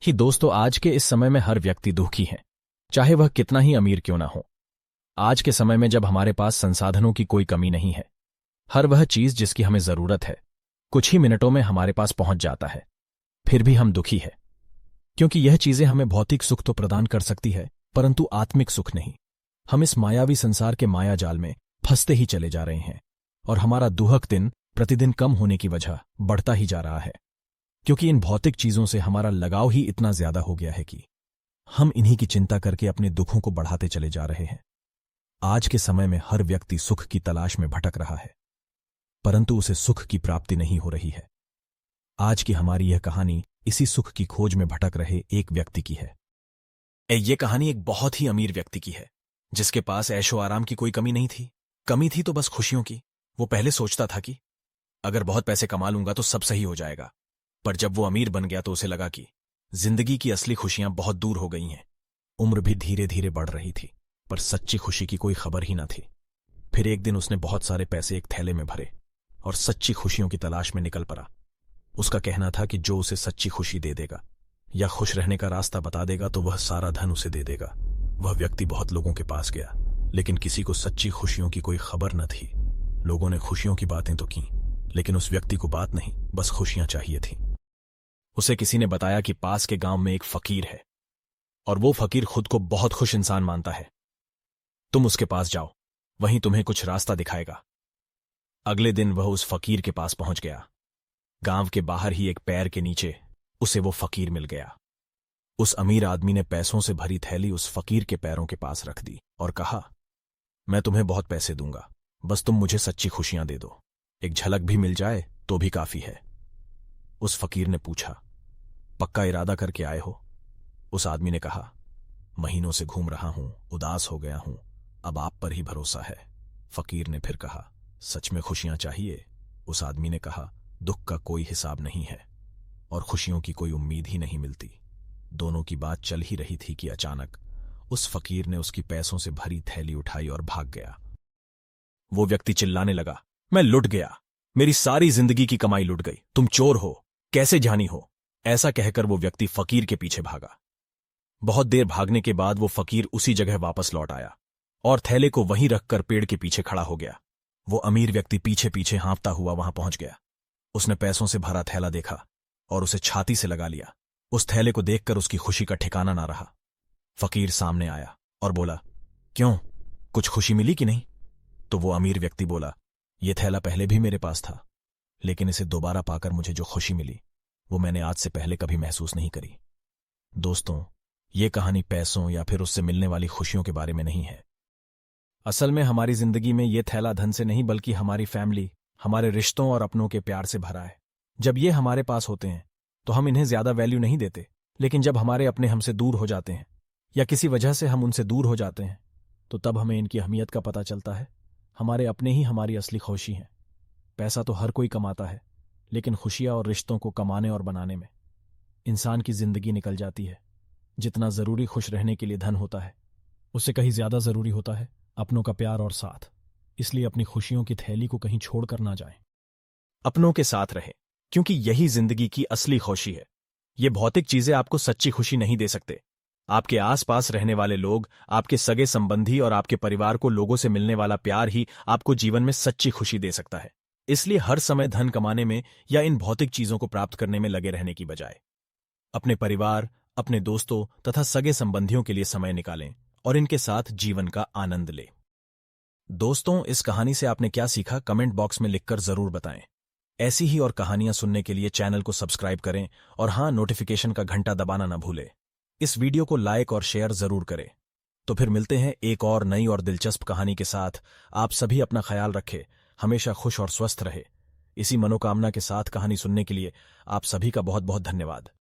ही दोस्तों, आज के इस समय में हर व्यक्ति दुखी है, चाहे वह कितना ही अमीर क्यों ना हो। आज के समय में जब हमारे पास संसाधनों की कोई कमी नहीं है, हर वह चीज जिसकी हमें जरूरत है कुछ ही मिनटों में हमारे पास पहुंच जाता है, फिर भी हम दुखी है, क्योंकि यह चीजें हमें भौतिक सुख तो प्रदान कर सकती है परंतु आत्मिक सुख नहीं। हम इस मायावी संसार के माया जाल में फंसते ही चले जा रहे हैं और हमारा दुहक दिन प्रतिदिन कम होने की वजह बढ़ता ही जा रहा है, क्योंकि इन भौतिक चीजों से हमारा लगाव ही इतना ज्यादा हो गया है कि हम इन्हीं की चिंता करके अपने दुखों को बढ़ाते चले जा रहे हैं। आज के समय में हर व्यक्ति सुख की तलाश में भटक रहा है, परंतु उसे सुख की प्राप्ति नहीं हो रही है। आज की हमारी यह कहानी इसी सुख की खोज में भटक रहे एक व्यक्ति की है। ये कहानी एक बहुत ही अमीर व्यक्ति की है, जिसके पास ऐशो आराम की कोई कमी नहीं थी। कमी थी तो बस खुशियों की। वो पहले सोचता था कि अगर बहुत पैसे कमा लूंगा तो सब सही हो जाएगा, पर जब वो अमीर बन गया तो उसे लगा कि जिंदगी की असली खुशियां बहुत दूर हो गई हैं। उम्र भी धीरे धीरे बढ़ रही थी, पर सच्ची खुशी की कोई खबर ही न थी। फिर एक दिन उसने बहुत सारे पैसे एक थैले में भरे और सच्ची खुशियों की तलाश में निकल पड़ा। उसका कहना था कि जो उसे सच्ची खुशी दे देगा या खुश रहने का रास्ता बता देगा तो वह सारा धन उसे दे देगा। वह व्यक्ति बहुत लोगों के पास गया, लेकिन किसी को सच्ची खुशियों की कोई खबर न थी। लोगों ने खुशियों की बातें तो की, लेकिन उस व्यक्ति को बात नहीं, बस खुशियां चाहिए थी। उसे किसी ने बताया कि पास के गांव में एक फकीर है और वो फकीर खुद को बहुत खुश इंसान मानता है। तुम उसके पास जाओ, वहीं तुम्हें कुछ रास्ता दिखाएगा। अगले दिन वह उस फकीर के पास पहुंच गया। गांव के बाहर ही एक पैर के नीचे उसे वो फकीर मिल गया। उस अमीर आदमी ने पैसों से भरी थैली उस फकीर के पैरों के पास रख दी और कहा, मैं तुम्हें बहुत पैसे दूंगा, बस तुम मुझे सच्ची खुशियां दे दो। एक झलक भी मिल जाए तो भी काफी है। उस फकीर ने पूछा, पक्का इरादा करके आए हो? उस आदमी ने कहा, महीनों से घूम रहा हूं, उदास हो गया हूं, अब आप पर ही भरोसा है। फकीर ने फिर कहा, सच में खुशियां चाहिए? उस आदमी ने कहा, दुख का कोई हिसाब नहीं है और खुशियों की कोई उम्मीद ही नहीं मिलती। दोनों की बात चल ही रही थी कि अचानक उस फकीर ने उसकी पैसों से भरी थैली उठाई और भाग गया। वो व्यक्ति चिल्लाने लगा, मैं लुट गया, मेरी सारी जिंदगी की कमाई लुट गई, तुम चोर हो, कैसे जानी हो? ऐसा कहकर वो व्यक्ति फकीर के पीछे भागा। बहुत देर भागने के बाद वो फकीर उसी जगह वापस लौट आया और थैले को वहीं रखकर पेड़ के पीछे खड़ा हो गया। वो अमीर व्यक्ति पीछे पीछे हाँफता हुआ वहां पहुंच गया। उसने पैसों से भरा थैला देखा और उसे छाती से लगा लिया। उस थैले को देखकर उसकी खुशी का ठिकाना ना रहा। फकीर सामने आया और बोला, क्यों, कुछ खुशी मिली कि नहीं? तो वो अमीर व्यक्ति बोला, ये थैला पहले भी मेरे पास था, लेकिन इसे दोबारा पाकर मुझे जो खुशी मिली वो मैंने आज से पहले कभी महसूस नहीं करी। दोस्तों, ये कहानी पैसों या फिर उससे मिलने वाली खुशियों के बारे में नहीं है। असल में हमारी जिंदगी में ये थैला धन से नहीं बल्कि हमारी फैमिली, हमारे रिश्तों और अपनों के प्यार से भरा है। जब ये हमारे पास होते हैं तो हम इन्हें ज्यादा वैल्यू नहीं देते, लेकिन जब हमारे अपने हमसे दूर हो जाते हैं या किसी वजह से हम उनसे दूर हो जाते हैं तो तब हमें इनकी अहमियत का पता चलता है। हमारे अपने ही हमारी असली खुशी हैं। पैसा तो हर कोई कमाता है, लेकिन खुशियां और रिश्तों को कमाने और बनाने में इंसान की जिंदगी निकल जाती है। जितना जरूरी खुश रहने के लिए धन होता है, उससे कहीं ज्यादा जरूरी होता है अपनों का प्यार और साथ। इसलिए अपनी खुशियों की थैली को कहीं छोड़कर ना जाएं। अपनों के साथ रहें, क्योंकि यही जिंदगी की असली खुशी है। ये भौतिक चीजें आपको सच्ची खुशी नहीं दे सकते। आपके आसपास रहने वाले लोग, आपके सगे संबंधी और आपके परिवार को लोगों से मिलने वाला प्यार ही आपको जीवन में सच्ची खुशी दे सकता है। इसलिए हर समय धन कमाने में या इन भौतिक चीजों को प्राप्त करने में लगे रहने की बजाय अपने परिवार, अपने दोस्तों तथा सगे संबंधियों के लिए समय निकालें और इनके साथ जीवन का आनंद लें। दोस्तों, इस कहानी से आपने क्या सीखा कमेंट बॉक्स में लिखकर जरूर बताएं। ऐसी ही और कहानियां सुनने के लिए चैनल को सब्सक्राइब करें और हां, नोटिफिकेशन का घंटा दबाना न भूलें। इस वीडियो को लाइक और शेयर जरूर करें। तो फिर मिलते हैं एक और नई और दिलचस्प कहानी के साथ। आप सभी अपना ख्याल रखें, हमेशा खुश और स्वस्थ रहे। इसी मनोकामना के साथ कहानी सुनने के लिए आप सभी का बहुत बहुत धन्यवाद।